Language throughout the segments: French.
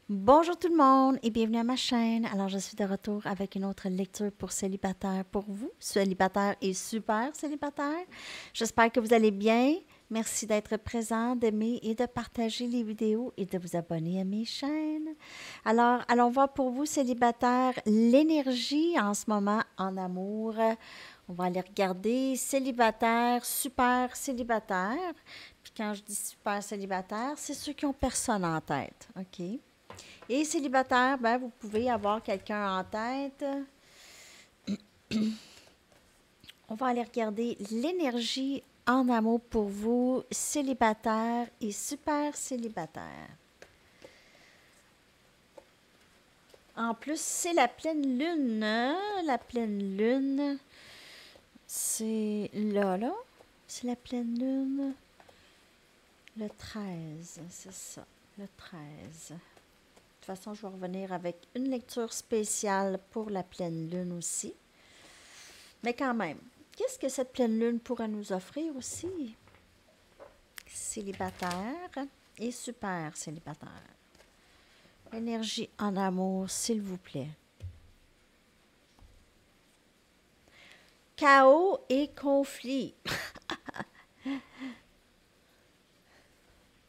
Bonjour tout le monde et bienvenue à ma chaîne. Alors, je suis de retour avec une autre lecture pour célibataire pour vous, célibataire et super célibataire. J'espère que vous allez bien. Merci d'être présent, d'aimer et de partager les vidéos et de vous abonner à mes chaînes. Alors, allons voir pour vous, célibataire, l'énergie en ce moment en amour. On va aller regarder célibataire, super célibataire. Puis quand je dis super célibataire, c'est ceux qui ont personne en tête, OK? Et célibataire, ben, vous pouvez avoir quelqu'un en tête. On va aller regarder l'énergie en amour pour vous, célibataire et super célibataire. En plus, c'est la pleine lune. La pleine lune, c'est là. C'est la pleine lune. Le 13, c'est ça. Le 13. De toute façon, je vais revenir avec une lecture spéciale pour la pleine lune aussi. Mais quand même, qu'est-ce que cette pleine lune pourrait nous offrir aussi? Célibataire et super célibataire. Énergie en amour, s'il vous plaît. Chaos et conflit.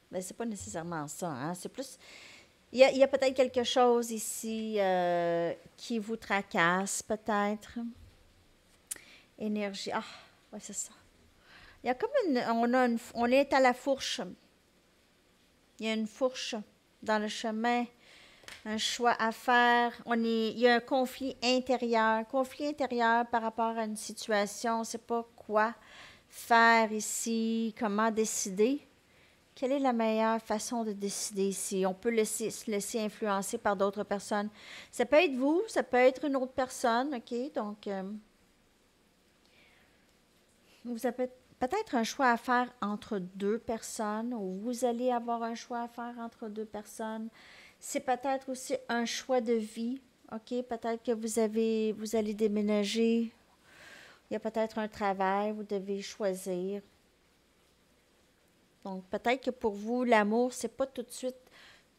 Mais c'est pas nécessairement ça, hein? C'est plus... Il y a peut-être quelque chose ici qui vous tracasse, peut-être. Énergie. Ah, ouais, c'est ça. Il y a comme on est à la fourche. Il y a une fourche dans le chemin, un choix à faire. Il y a un conflit intérieur par rapport à une situation. On ne sait pas quoi faire ici, comment décider. Quelle est la meilleure façon de décider ici? On peut se laisser influencer par d'autres personnes. Ça peut être vous, ça peut être une autre personne, OK? Donc, vous avez peut-être un choix à faire entre deux personnes, ou vous allez avoir un choix à faire entre deux personnes. C'est peut-être aussi un choix de vie, OK? Peut-être que vous allez déménager. Il y a peut-être un travail, vous devez choisir. Donc, peut-être que pour vous, l'amour, c'est pas tout de suite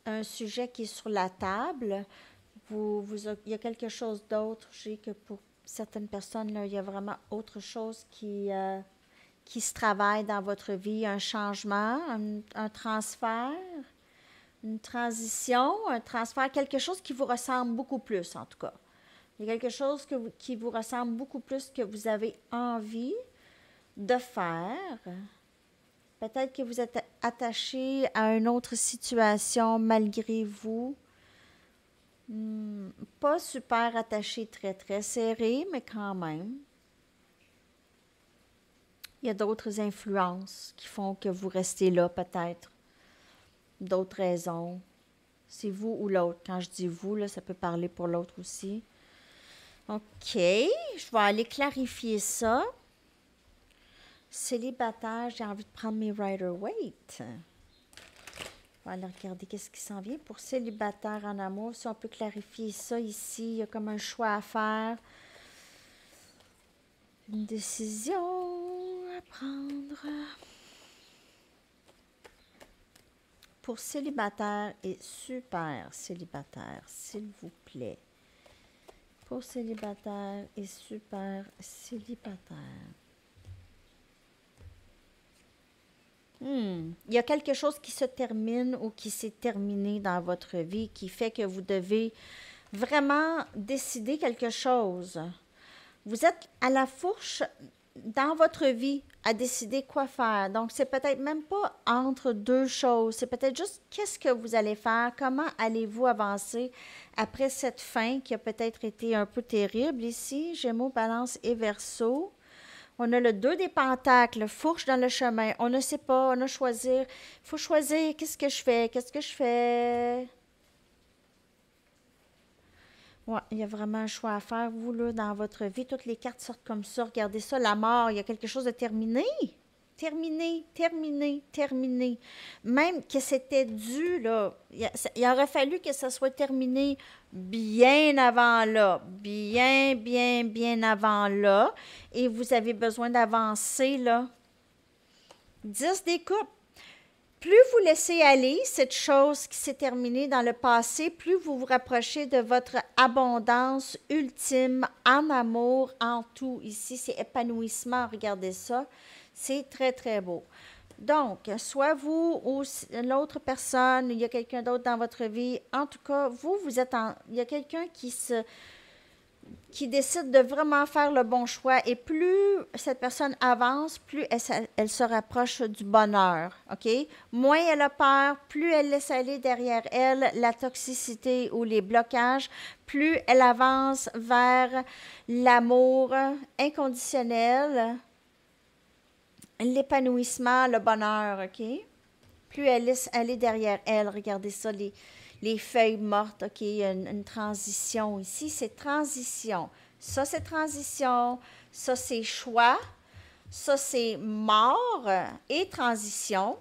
un sujet qui est sur la table. Il y a quelque chose d'autre. Je sais que pour certaines personnes, là, il y a vraiment autre chose qui se travaille dans votre vie, un changement, un transfert, une transition, un transfert, quelque chose qui vous ressemble beaucoup plus, en tout cas. Il y a quelque chose qui vous ressemble beaucoup plus que vous avez envie de faire. Peut-être que vous êtes attaché à une autre situation malgré vous. Pas super attaché, très, très serré, mais quand même. Il y a d'autres influences qui font que vous restez là, peut-être. D'autres raisons. C'est vous ou l'autre. Quand je dis vous, là, ça peut parler pour l'autre aussi. OK. Je vais aller clarifier ça. Célibataire, j'ai envie de prendre mes Rider-Waite. On va aller regarder qu'est-ce qui s'en vient pour célibataire en amour. Si on peut clarifier ça ici, il y a comme un choix à faire. Une décision à prendre. Pour célibataire et super célibataire, s'il vous plaît. Pour célibataire et super célibataire. Il y a quelque chose qui se termine ou qui s'est terminé dans votre vie qui fait que vous devez vraiment décider quelque chose. Vous êtes à la fourche dans votre vie à décider quoi faire. Donc, c'est peut-être même pas entre deux choses. C'est peut-être juste qu'est-ce que vous allez faire, comment allez-vous avancer après cette fin qui a peut-être été un peu terrible ici. Gémeaux, Balance et Verseau. On a le 2 des pentacles, fourche dans le chemin. On ne sait pas, on a choisir. Il faut choisir, qu'est-ce que je fais, qu'est-ce que je fais. Ouais, il y a vraiment un choix à faire, vous, là, dans votre vie. Toutes les cartes sortent comme ça. Regardez ça, la mort, il y a quelque chose de terminé. Terminé, terminé, terminé. Même que c'était dû, là. Il aurait fallu que ça soit terminé bien avant là. Bien, bien, bien avant là. Et vous avez besoin d'avancer, là. 10 des coupes. Plus vous laissez aller cette chose qui s'est terminée dans le passé, plus vous vous rapprochez de votre abondance ultime en amour, en tout. Ici, c'est épanouissement. Regardez ça. C'est très, très beau. Donc, soit vous ou l'autre personne, il y a quelqu'un d'autre dans votre vie. En tout cas, vous êtes il y a quelqu'un qui décide de vraiment faire le bon choix. Et plus cette personne avance, plus elle se rapproche du bonheur. OK? Moins elle a peur, plus elle laisse aller derrière elle la toxicité ou les blocages, plus elle avance vers l'amour inconditionnel, l'épanouissement, le bonheur. OK? Plus elle laisse aller derrière elle. Regardez ça, les feuilles mortes, OK, il y a une transition ici, c'est transition. Ça, c'est transition. Ça, c'est choix. Ça, c'est mort et transition.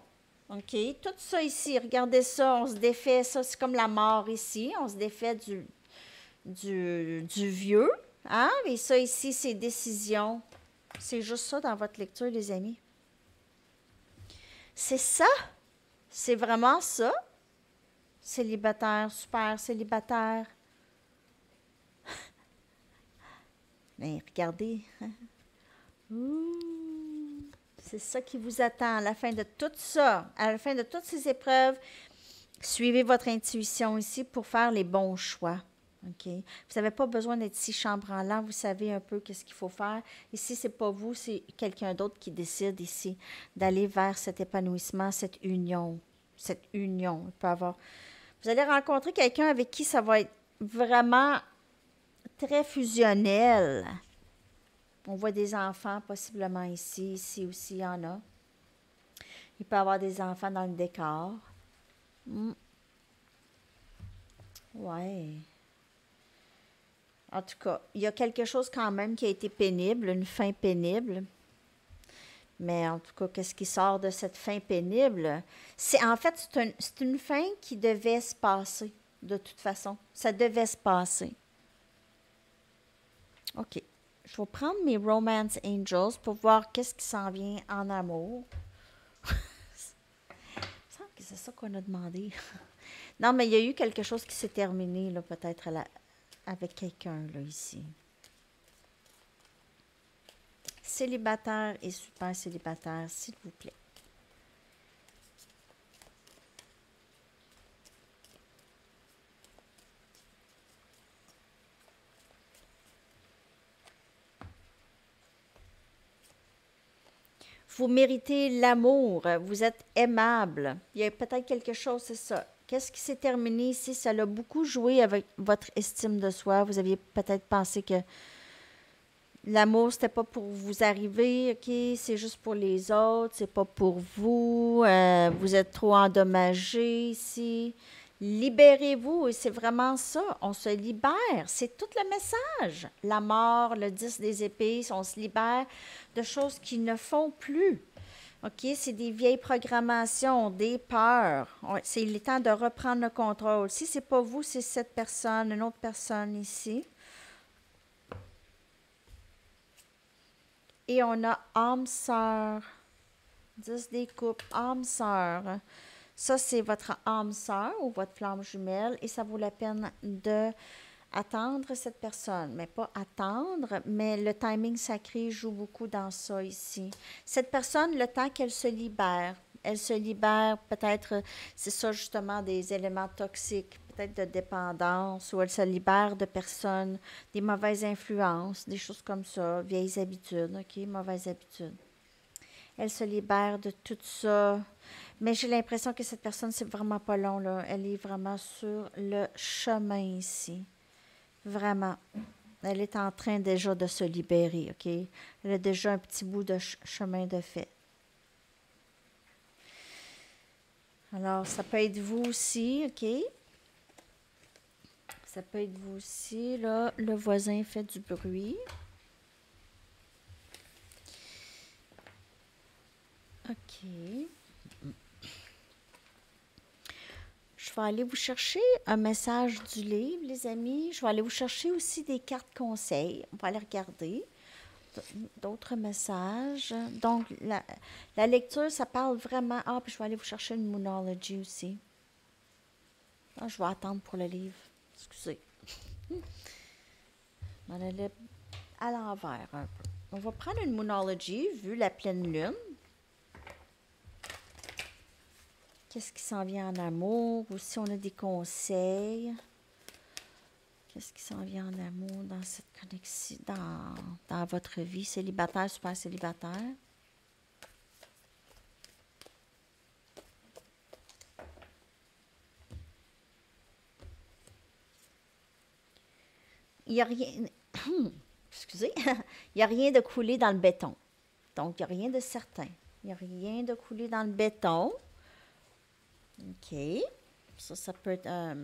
OK, tout ça ici, regardez ça, on se défait, ça, c'est comme la mort ici, on se défait du vieux. Hein? Et ça ici, c'est décision. C'est juste ça dans votre lecture, les amis. C'est ça. C'est vraiment ça. Célibataire, super célibataire. Mais regardez. C'est ça qui vous attend à la fin de tout ça. À la fin de toutes ces épreuves, suivez votre intuition ici pour faire les bons choix. OK? Vous n'avez pas besoin d'être si chambranlant. Vous savez un peu qu'est-ce qu'il faut faire. Ici, ce n'est pas vous, c'est quelqu'un d'autre qui décide ici d'aller vers cet épanouissement, cette union. Cette union. Il peut avoir... Vous allez rencontrer quelqu'un avec qui ça va être vraiment très fusionnel. On voit des enfants possiblement ici. Ici aussi, il y en a. Il peut y avoir des enfants dans le décor. Ouais. En tout cas, il y a quelque chose quand même qui a été pénible, une fin pénible. Mais en tout cas, qu'est-ce qui sort de cette fin pénible? C'est une fin qui devait se passer, de toute façon. Ça devait se passer. OK. Je vais prendre mes Romance Angels pour voir qu'est-ce qui s'en vient en amour. Il me semble que c'est ça qu'on a demandé. Non, mais il y a eu quelque chose qui s'est terminé, là, peut-être avec quelqu'un, là, ici. Célibataire et super célibataire, s'il vous plaît. Vous méritez l'amour, vous êtes aimable. Il y a peut-être quelque chose, c'est ça. Qu'est-ce qui s'est terminé ici? Ça l'a beaucoup joué avec votre estime de soi. Vous aviez peut-être pensé que l'amour, c'était pas pour vous arriver, OK? C'est juste pour les autres, c'est pas pour vous. Vous êtes trop endommagé ici. Libérez-vous, et c'est vraiment ça. On se libère. C'est tout le message. La mort, le 10 des épées, on se libère de choses qui ne font plus. OK? C'est des vieilles programmations, des peurs. C'est le temps de reprendre le contrôle. Si ce n'est pas vous, c'est cette personne, une autre personne ici. Et on a âme sœur. 10 des coupes, âme sœur. Ça, c'est votre âme sœur ou votre flamme jumelle et ça vaut la peine de attendre cette personne. Mais pas attendre, mais le timing sacré joue beaucoup dans ça ici. Cette personne, le temps qu'elle se libère, peut-être, c'est ça justement, des éléments toxiques, peut-être de dépendance, ou elle se libère de personnes, des mauvaises influences, des choses comme ça, vieilles habitudes, OK, mauvaises habitudes. Elle se libère de tout ça. Mais j'ai l'impression que cette personne, c'est vraiment pas long, là. Elle est vraiment sur le chemin ici. Vraiment. Elle est en train déjà de se libérer, OK? Elle a déjà un petit bout de chemin de fait. Alors, ça peut être vous aussi, OK? Ça peut être vous aussi, là. Le voisin fait du bruit. OK. Je vais aller vous chercher un message du livre, les amis. Je vais aller vous chercher aussi des cartes conseils. On va aller regarder. d'autres messages. Donc, la lecture, ça parle vraiment... Ah, puis je vais aller vous chercher une Moonology aussi. Ah, je vais attendre pour le livre. Excusez. On va aller à l'envers un peu. On va prendre une Moonology, vu la pleine lune. Qu'est-ce qui s'en vient en amour? Ou si on a des conseils. Qu'est-ce qui s'en vient en amour dans cette connexion, dans votre vie? Célibataire, super célibataire. Il n'y a rien... Excusez. Il n'y a rien de coulé dans le béton. Donc, il n'y a rien de certain. Il n'y a rien de coulé dans le béton. OK. Ça peut être un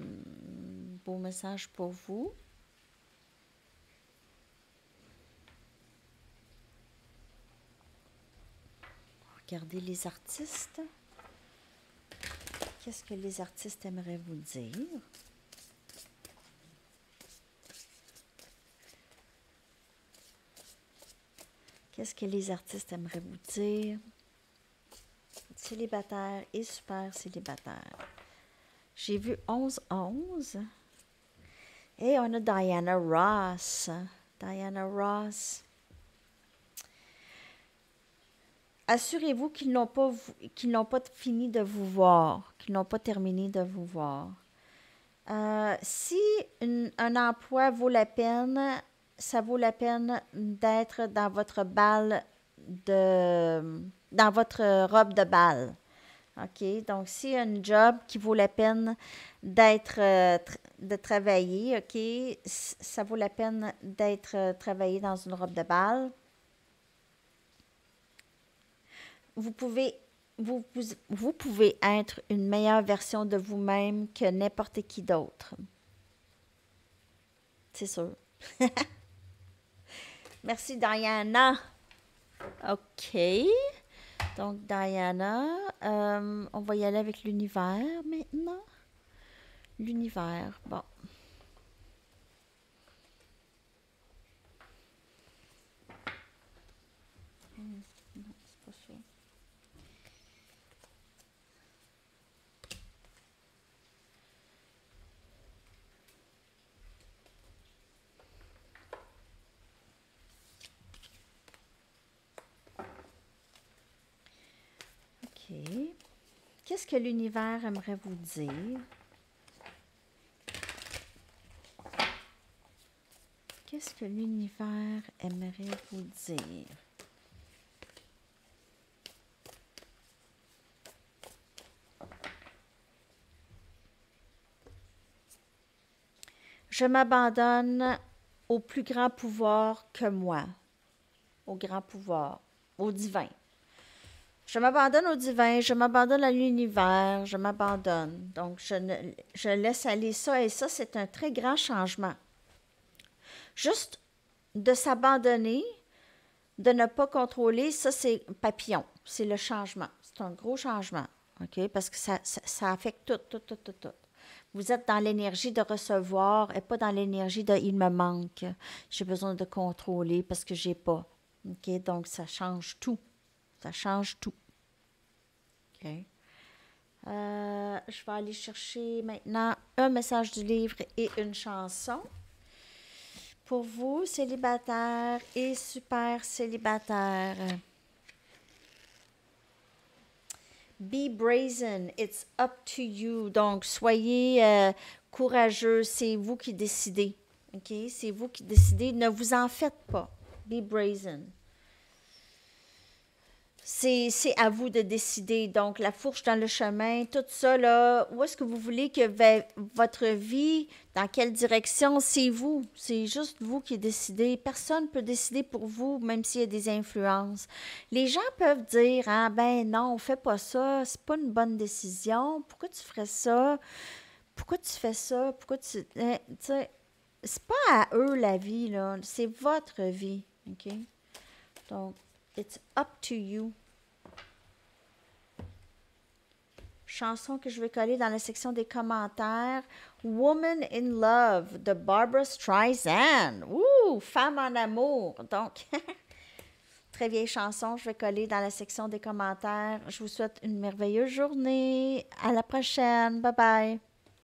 beau message pour vous. Regardez les artistes. Qu'est-ce que les artistes aimeraient vous dire? Qu'est-ce que les artistes aimeraient vous dire? Célibataire et super célibataire. J'ai vu 11-11. Et on a Diana Ross. Diana Ross. Assurez-vous qu'ils n'ont pas fini de vous voir, qu'ils n'ont pas terminé de vous voir. Si un emploi vaut la peine, ça vaut la peine d'être dans votre bal dans votre robe de bal. OK? Donc, s'il y a un job qui vaut la peine de travailler, OK? Ça vaut la peine d'être travaillé dans une robe de bal. Vous pouvez être une meilleure version de vous-même que n'importe qui d'autre. C'est sûr. Merci, Diana. OK. Donc, Diana, on va y aller avec l'univers maintenant. L'univers, bon. Non, c'est pas ça. OK. Qu'est-ce que l'univers aimerait vous dire? Qu'est-ce que l'univers aimerait vous dire? Je m'abandonne au plus grand pouvoir que moi, au grand pouvoir, au divin. Je m'abandonne au divin, je m'abandonne à l'univers, je m'abandonne. Donc, je laisse aller ça et ça, c'est un très grand changement. Juste de s'abandonner, de ne pas contrôler, ça, c'est papillon, c'est le changement. C'est un gros changement, OK? Parce que ça affecte tout. Vous êtes dans l'énergie de recevoir et pas dans l'énergie de « il me manque ». J'ai besoin de contrôler parce que j'ai pas. OK? Donc, ça change tout. Ça change tout. OK? Je vais aller chercher maintenant un message du livre et une chanson. Pour vous, célibataire et super célibataire. Be brazen, it's up to you. Donc, soyez courageux, c'est vous qui décidez. OK? C'est vous qui décidez. Ne vous en faites pas. Be brazen. C'est à vous de décider. Donc, la fourche dans le chemin, tout ça, là, où est-ce que vous voulez que votre vie, dans quelle direction, c'est vous. C'est juste vous qui décidez. Personne ne peut décider pour vous, même s'il y a des influences. Les gens peuvent dire, ah ben non, fais pas ça, c'est pas une bonne décision. Pourquoi tu ferais ça? Pourquoi tu fais ça? Pourquoi tu sais, c'est pas à eux la vie, là. C'est votre vie, OK? Donc, it's up to you. Chanson que je vais coller dans la section des commentaires. Woman in Love de Barbra Streisand. Ouh, femme en amour. Donc, très vieille chanson. Je vais coller dans la section des commentaires. Je vous souhaite une merveilleuse journée. À la prochaine. Bye bye.